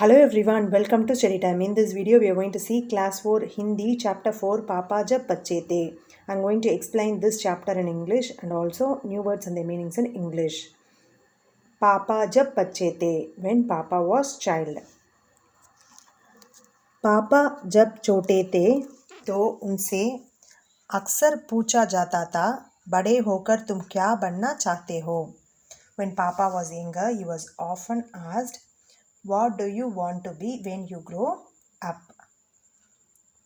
Hello everyone, welcome to Study Time. In this video, we are going to see Class 4 Hindi, Chapter 4, Papa Jab Bacche The. I am going to explain this chapter in English and also new words and their meanings in English. Papa Jab Bacche The, when Papa was child. पापा जब छोटे थे तो उनसे अक्सर पूछा जाता था, बड़े होकर तुम क्या बनना चाहते हो? When Papa was younger, he was often asked, what do you want to be when you grow up?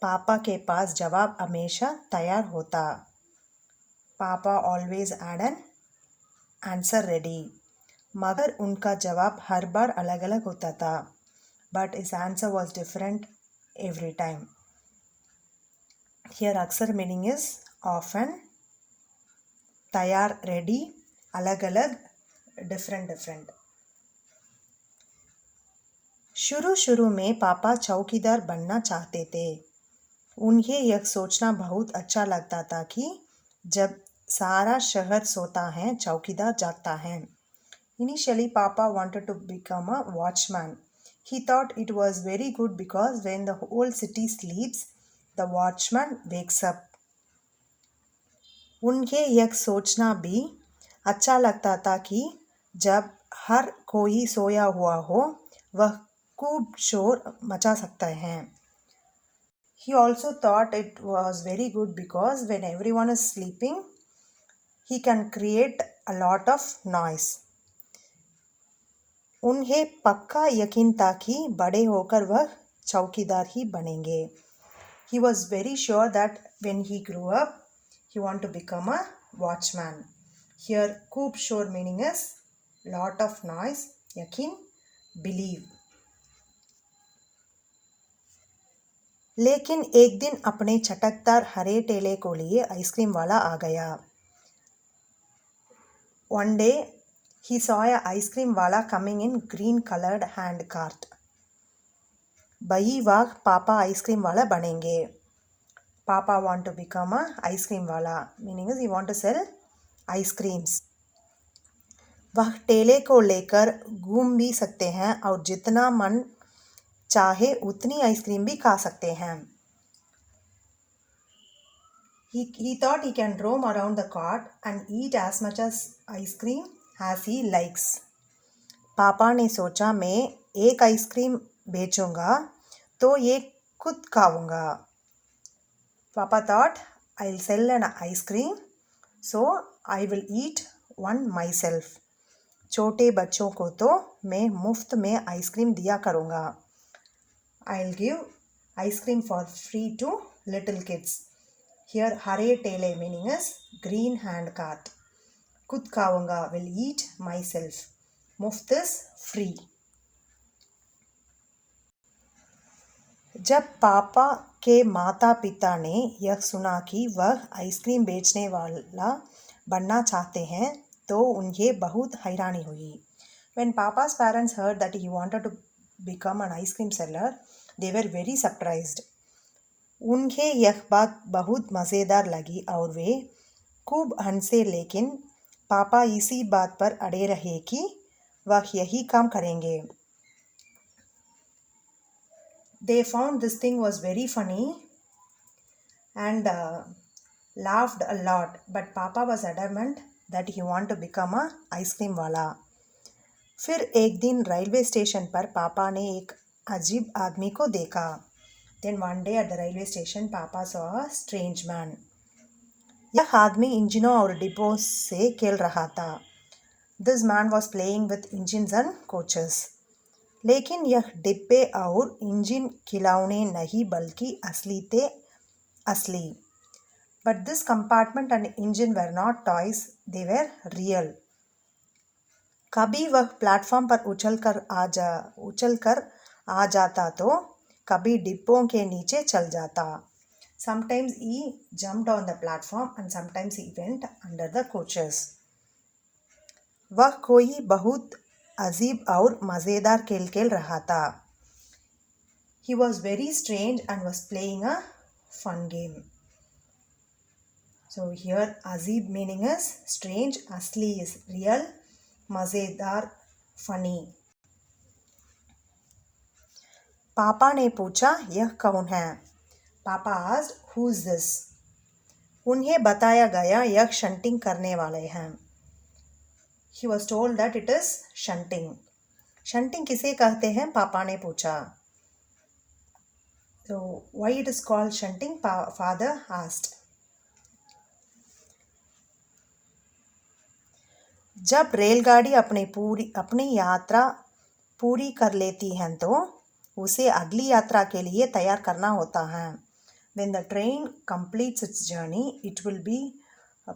पापा के पास जवाब हमेशा तैयार होता. पापा always had an answer ready. मगर उनका जवाब हर बार अलग अलग होता था. But his answer was different every time. Here अक्सर मीनिंग इज ऑफन, तैयार रेडी, अलग अलग, डिफरेंट. शुरू में पापा चौकीदार बनना चाहते थे. उन्हें यह सोचना बहुत अच्छा लगता था कि जब सारा शहर सोता है चौकीदार जागता है. Initially, Papa wanted to become a watchman. He thought it was very good because when the whole city sleeps, the watchman wakes up. उन्हें यह सोचना भी अच्छा लगता था कि जब हर कोई सोया हुआ हो वह खूब शोर मचा सकता है. He also thought it was very good because when everyone is sleeping, he can create a lot of noise. उन्हें पक्का यकीन था कि बड़े होकर वह चौकीदार ही बनेंगे. He was very sure that when he grew up, he wanted to become a watchman. Here, खूब शोर meaning is lot of noise, यकीन, believe. लेकिन एक दिन अपने चटकदार हरे ठेले को लिए आइसक्रीम वाला आ गया. One day, he saw a ice cream wala coming in green colored hand cart. बही वाह पापा आइसक्रीम वाला बनेंगे. पापा want to become a ice cream wala, meaning is he want to sell ice creams. वह ठेले को लेकर घूम भी सकते हैं और जितना मन चाहे उतनी आइसक्रीम भी खा सकते हैं. He thought he can roam around the cart and eat as much as ice cream as he likes. पापा ने सोचा मैं एक आइसक्रीम बेचूंगा तो ये खुद खाऊंगा. पापा thought I'll sell an ice cream so I will eat one myself. छोटे बच्चों को तो मैं मुफ्त में आइसक्रीम दिया करूंगा. I'll give ice cream for free to little kids. Here हरे ठेले meaning is green hand cart. खुद खाऊंगा will eat myself. मुफ्त is free. जब पापा के माता पिता ने यह सुना कि वह आइसक्रीम बेचने वाला बनना चाहते हैं तो उन्हें बहुत हैरानी हुई. When Papa's parents heard that he wanted to become an ice cream seller, they were very surprised. उन्हें यह बात बहुत मज़ेदार लगी और वे खूब हंसे. लेकिन पापा इसी बात पर अड़े रहे कि वह यही काम करेंगे. They found this thing was very funny and laughed a lot, but Papa was adamant that he wanted to become a ice cream wala. फिर एक दिन रेलवे स्टेशन पर पापा ने एक अजीब आदमी को देखा. Then one day at the railway station, Papa saw a strange man. यह आदमी इंजनों और डिब्बों से खेल रहा था. This man was playing with engines and coaches. लेकिन यह डिब्बे और इंजन खिलौने नहीं बल्कि असली थे. असली. But this compartment and engine were not toys, they were real. कभी वह प्लेटफॉर्म पर उछल कर आ जाता तो कभी डिब्बों के नीचे चल जाता. Sometimes he jumped on the platform and sometimes he went under the coaches. वह कोई बहुत अजीब और मज़ेदार खेल रहा था. He was very strange and was playing a fun game. So here अजीब meaning is strange, असली is real, मज़ेदार funny. पापा ने पूछा यह कौन है? पापा आस्क्ड हु इज दिस? उन्हें बताया गया यह शंटिंग करने वाले हैं. He was told that it is shunting. Shunting किसे कहते हैं? पापा ने पूछा. So why it is called shunting? Father asked. जब रेलगाड़ी अपनी यात्रा पूरी कर लेती है तो उसे अगली यात्रा के लिए तैयार करना होता है. When the train completes its journey, it will be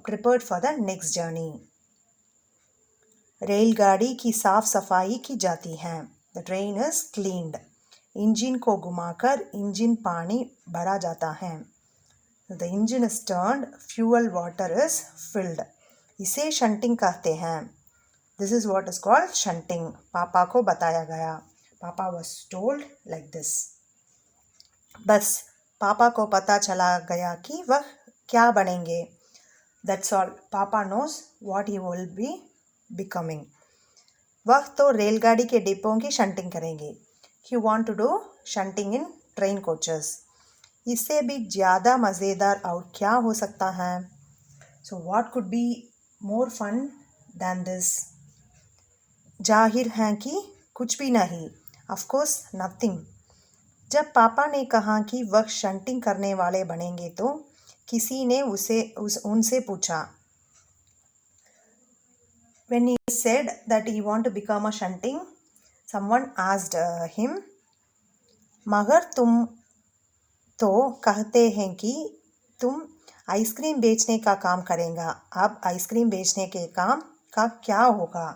prepared for the next journey. रेलगाड़ी की साफ सफाई की जाती है. The train is cleaned. Engine को घुमाकर इंजन पानी भरा जाता है. The engine is turned, fuel water is filled. इसे शंटिंग कहते हैं. This is what is called shunting. पापा को बताया गया. पापा was told like this. बस पापा को पता चला गया कि वह क्या बनेंगे. That's all. पापा knows what he will be becoming. वह तो रेलगाड़ी के डिब्बों की शंटिंग करेंगे. He want to do shunting in train coaches. इससे भी ज़्यादा मज़ेदार और क्या हो सकता है? So what could be more fun than this? जाहिर है कि कुछ भी नहीं. Of course nothing. जब पापा ने कहा कि वह शंटिंग करने वाले बनेंगे तो किसी ने उनसे पूछा. When he said that he want to become a shunting, someone asked him, मगर तुम तो कहते हैं कि तुम आइसक्रीम बेचने का काम करेगा. अब आइसक्रीम बेचने के काम का क्या होगा?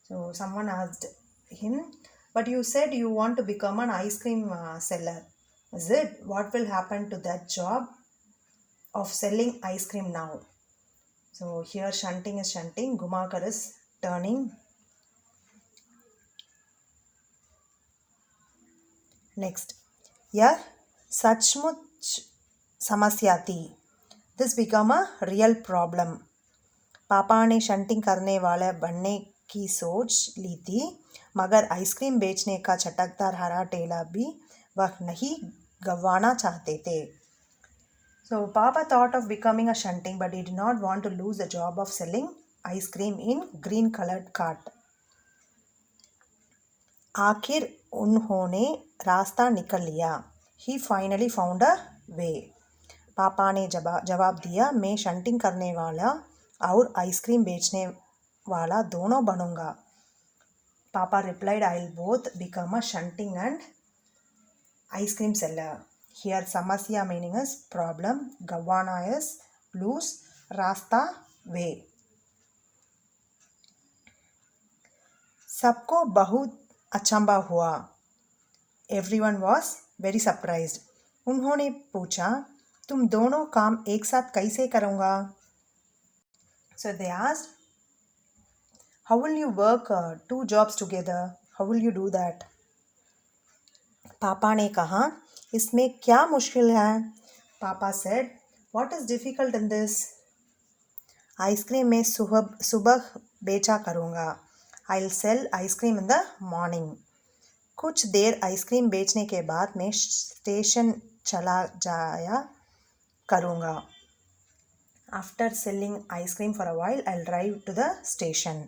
So someone asked him, but you said you want to become an ice cream seller. Is it? What will happen to that job of selling ice cream now? So here shunting is shunting. Gumakar is turning. Next. यह सचमुच समस्या थी. This become a real problem. पापा ने shunting करने वाले बनने की सोच ली थी, मगर आइसक्रीम बेचने का चटकदार हरा ठेला भी वह नहीं गंवाना चाहते थे. So Papa thought of becoming a shunting, but he did not want to lose the job of selling ice cream in green colored cart. आखिर उन्होंने रास्ता निकल लिया. He finally found a way. पापा ने जवाब दिया, मैं शंटिंग करने वाला और आइसक्रीम बेचने वाला दोनों बनूंगा. Papa replied, I'll both become a shunting and ice cream seller. Here samasya meaning is problem, gavana is lose, rasta way. सबको बहुत अचंभा हुआ. Everyone was very surprised. उन्होंने पूछा, तुम दोनों काम एक साथ कैसे करूँगा? So they asked, how will you work two jobs together? How will you do that? पापा ने कहा, इसमें क्या मुश्किल है? पापा said, what is difficult in this? Ice cream में सुबह बेचा करूँगा. I'll sell ice cream in the morning. कुछ देर आइसक्रीम बेचने के बाद मैं स्टेशन चला जाया करूँगा. After selling ice cream for a while, I'll drive to the station.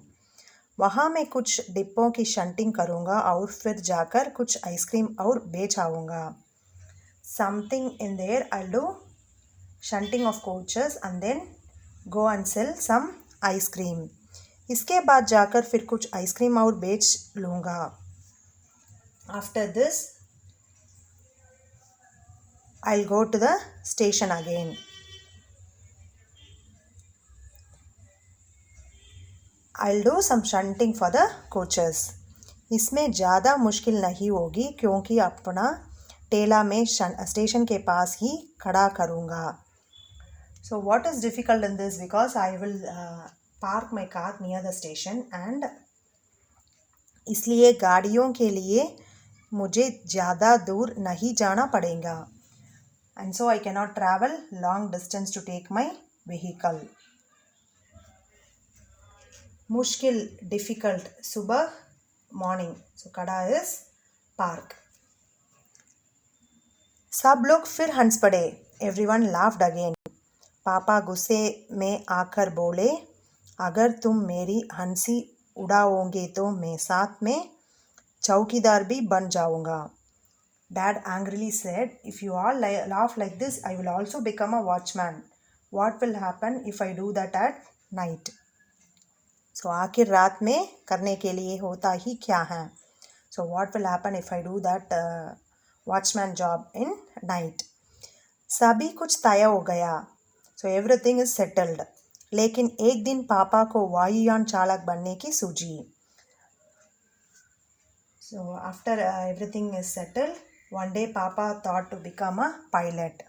वहाँ मैं कुछ डिब्बों की शंटिंग करूँगा और फिर जाकर कुछ आइसक्रीम और बेच आऊँगा. Something in there I'll do shunting of coaches and then go and sell some ice cream. इसके बाद जाकर फिर कुछ आइसक्रीम और बेच लूँगा. After this, I'll go to the station again. I'll do some shunting for the coaches. इसमें ज़्यादा मुश्किल नहीं होगी क्योंकि अपना ठेला में स्टेशन के पास ही खड़ा करूँगा. So what is difficult in this? Because I will park my car near the station and इसलिए गाड़ियों के लिए मुझे ज़्यादा दूर नहीं जाना पड़ेगा. And so I cannot travel long distance to take my vehicle. मुश्किल difficult सुबह morning. So kada is park. सब लोग फिर हंस पड़े. Everyone laughed again. पापा गुस्से में आकर बोले, अगर तुम मेरी हंसी उड़ाओगे तो मैं साथ में चौकीदार भी बन जाऊंगा. Dad angrily said, if you all laugh like this, I will also become a watchman. What will happen if I do that at night? So आखिर रात में करने के लिए होता ही क्या है? So what will happen if I do that watchman job in night? सभी कुछ तय हो गया. So everything is settled. लेकिन एक दिन पापा को वायुयान चालक बनने की सूझी. So after everything is settled, one day Papa thought to become a pilot.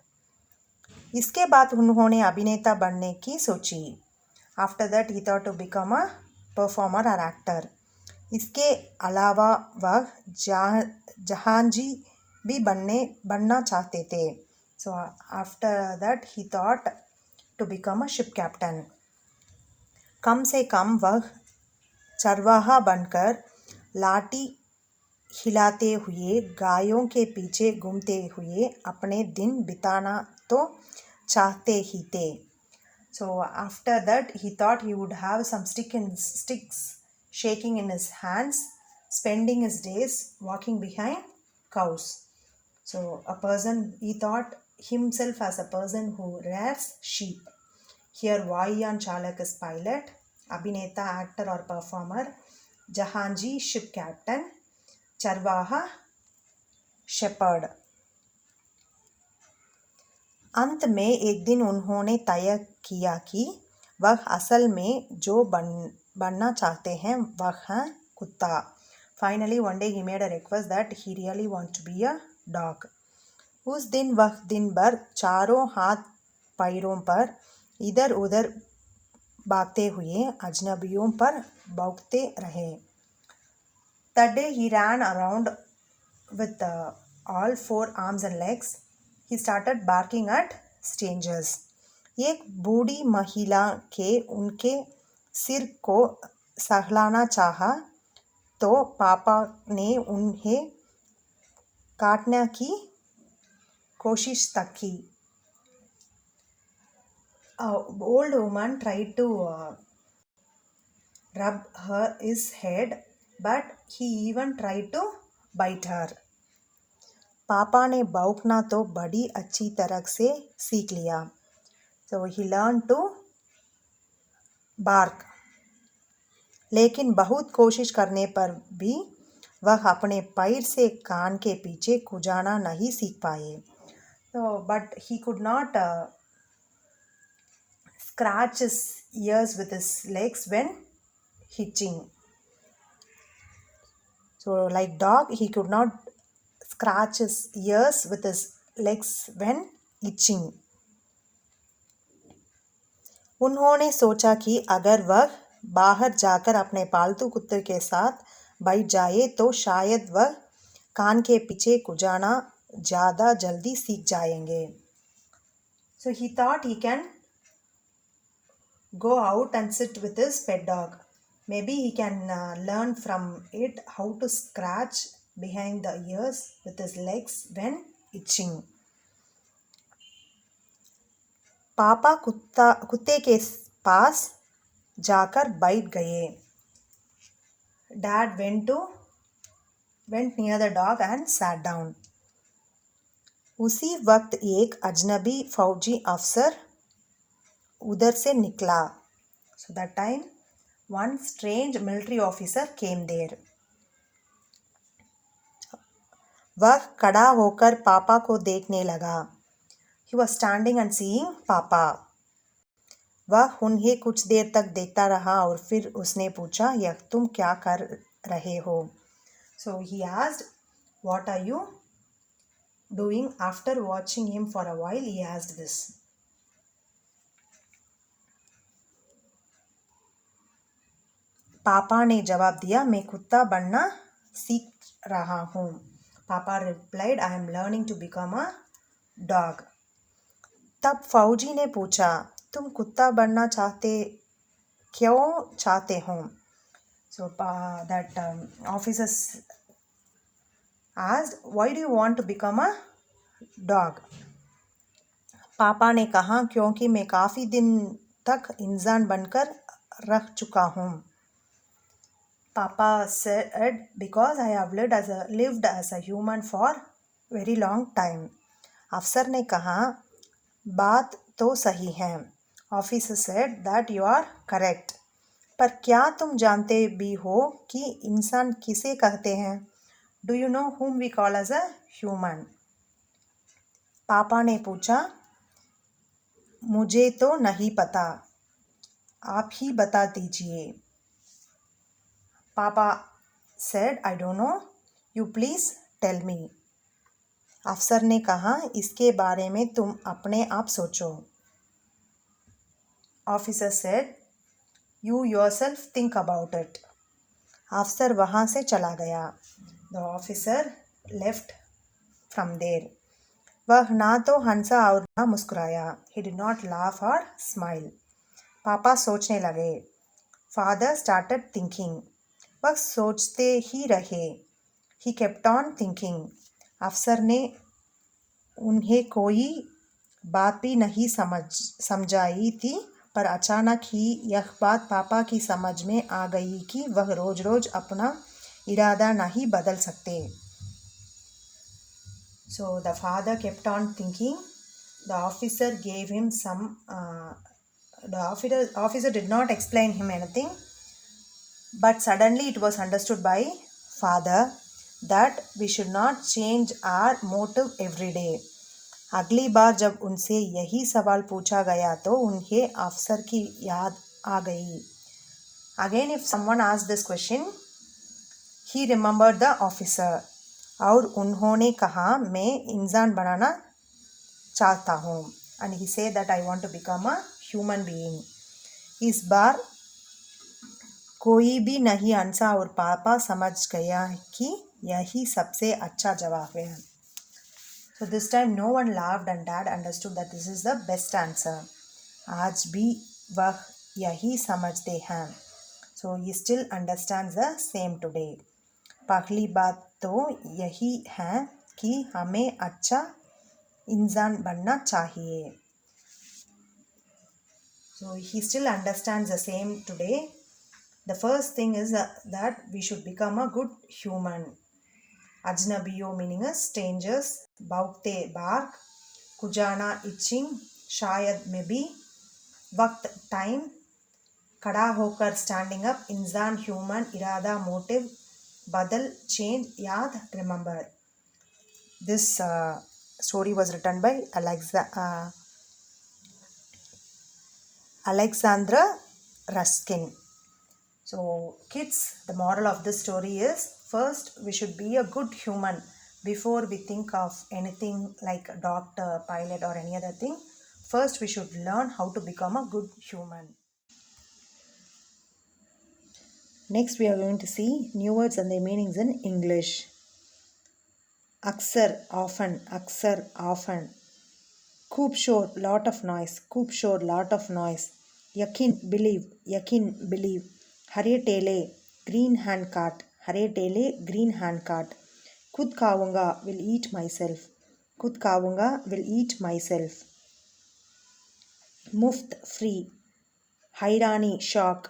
इसके बाद उन्होंने अभिनेता बनने की सोची. After that he thought to become a performer or actor. इसके अलावा वह जहांजी भी बनना चाहते थे. So after that he thought to become a ship captain. कम से कम वह चरवाहा बनकर लाठी हिलाते हुए गायों के पीछे घूमते हुए अपने दिन बिताना तो चाहते ही थे. So after that he thought he would have some sticks shaking in his hands, spending his days walking behind cows. So he thought himself as a person who rears sheep. Here Vayan Chalak is pilot, Abhineta actor or performer, Jahanji ship captain, चरवाहा shepherd. अंत में एक दिन उन्होंने तय किया कि वह असल में जो बनना चाहते हैं वह है कुत्ता. Finally one day he made a request that he really wants to be a dog. उस दिन वह दिन भर चारों हाथ पैरों पर इधर उधर भागते हुए अजनबियों पर भौंकते रहे. That day he ran around with all four arms and legs. He started barking at strangers. एक बूढ़ी महिला के उनके सिर को सहलाना चाहा तो पापा ने उन्हें काटने की कोशिश तक की. An old woman tried to rub his head, but he even tried to bite her. पापा ने भौंकना तो बड़ी अच्छी तरह से सीख लिया. So he learned to bark. लेकिन बहुत कोशिश करने पर भी वह अपने पैर से कान के पीछे खुजाना नहीं सीख पाए. So but he could not scratch his ears with his legs when hitching. So like dog, he could not scratch his ears with his legs when itching. उन्होंने सोचा कि अगर वह बाहर जाकर अपने पालतू कुत्ते के साथ बैठ जाए तो शायद वह कान के पीछे खुजाना ज़्यादा जल्दी सीख जाएंगे. So he thought he can go out and sit with his pet dog. Maybe he can learn from it how to scratch behind the ears with his legs when itching. पापा कुत्ते के पास जाकर बैठ गए. Dad went near the dog and sat down. उसी वक्त एक अजनबी फौजी अफसर उधर से निकला. So that time one strange military officer came there. वह खड़ा होकर पापा को देखने लगा. He was standing and seeing पापा. वह उन्हें कुछ देर तक देखता रहा और फिर उसने पूछा, यह तुम क्या कर रहे हो? So he asked, what are you doing? After watching him for a while, he asked this. पापा ने जवाब दिया, मैं कुत्ता बनना सीख रहा हूँ. पापा replied, I am learning to become a dog. तब फौजी ने पूछा, तुम कुत्ता बनना क्यों चाहते हो? So that officer asked, why do you want to become a dog. पापा ने कहा क्योंकि मैं काफ़ी दिन तक इंसान बनकर रह चुका हूँ. Papa said because I have lived as a human for very long time. अफसर ने कहा बात तो सही है. Officer said that you are correct. पर क्या तुम जानते भी हो कि इंसान किसे कहते हैं? Do you know whom we call as a human? पापा ने पूछा मुझे तो नहीं पता, आप ही बता दीजिए. Papa said I don't know, you please tell me. अफसर ने कहा इसके बारे में तुम अपने आप सोचो. Officer said you yourself think about it. अफसर वहाँ से चला गया. The officer left from there. वह ना तो हंसा और ना मुस्कुराया. He did not laugh or smile. पापा सोचने लगे. Father started thinking. वह सोचते ही रहे. He kept on thinking. अफसर ने उन्हें कोई बात भी नहीं समझाई थी, पर अचानक ही यह बात पापा की समझ में आ गई कि वह रोज रोज अपना इरादा नहीं बदल सकते. So the father kept on thinking. The officer gave him some. The officer did not explain him anything, but suddenly it was understood by father that we should not change our motive every day. अगली बार जब उनसे यही सवाल पूछा गया तो उन्हें अफसर की याद आ गई. Again if someone asked this question, he remembered the officer. और उन्होंने कहा मैं इंसान बनाना चाहता हूँ. And he said that I want to become a human being. इस बार कोई भी नहीं हंसा और पापा समझ गया कि यही सबसे अच्छा जवाब है. So this time no one laughed and dad understood that this is the best answer. आज भी वह यही समझते हैं. So he still understands the same today. पहली बात तो यही है कि हमें अच्छा इंसान बनना चाहिए. So he still understands the same today. The first thing is that we should become a good human. Ajnabiyo meaning is strangers. Baukte bark. Kujana itching. Shayad maybe. Waqt time. Kada hokar standing up. Insan human. Irada motive. Badal change. Yaad remember. This story was written by Alexandra Ruskin. So kids, the moral of this story is first we should be a good human before we think of anything like a doctor, pilot or any other thing. First we should learn how to become a good human. Next we are going to see new words and their meanings in English. Aksar, often, aksar, often. Khoob shor, lot of noise, khoob shor, lot of noise. Yakin, believe. Hare tele, green hand cart, hare tele, green hand cart. Khud खाऊंगा, will eat myself. खुद खाऊंगा, will eat myself. मुफ्त, free. हैरानी, shock.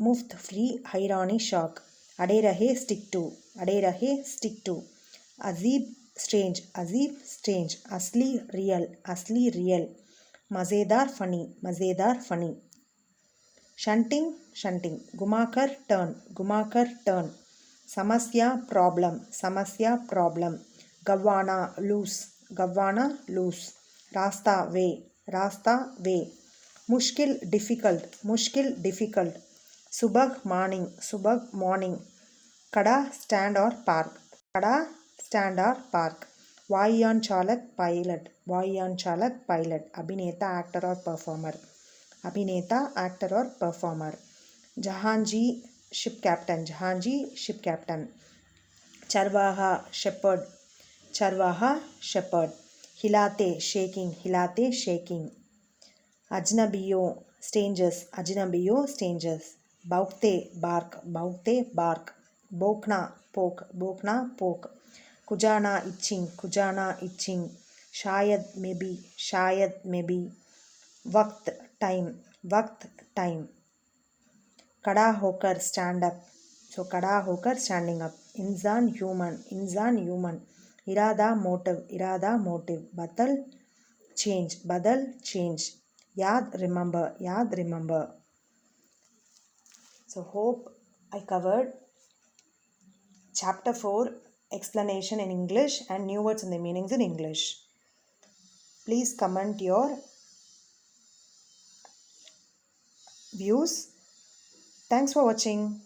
मुफ्त, free, हैरानी, shock. अड़े रहे, stick to. अड़े रहे, stick to. अजीब, strange. अजीब, strange. असली, real. मज़ेदार, funny. Shunting, घुमाकर, turn. समस्या, problem. गवाना, loose. रास्ता, way. मुश्किल, difficult. सुबह, morning. कड़ा, stand or park. वायुयान चालक, pilot. अभिनेता, actor or performer. जहांजी, ship captain. चरवाहा, shepherd. हिलाते, shaking. अजनबियों, strangers. भौंकते, bark. भौंकना, poke. कुजाना, itching. शायद maybe. वक्त time. खड़ा होकर stand up, so खड़ा होकर standing up. इंसान human. इरादा motive. बदल change. याद remember. So hope I covered chapter 4 explanation in English and new words and the meanings in English. Please comment your views. Thanks for watching.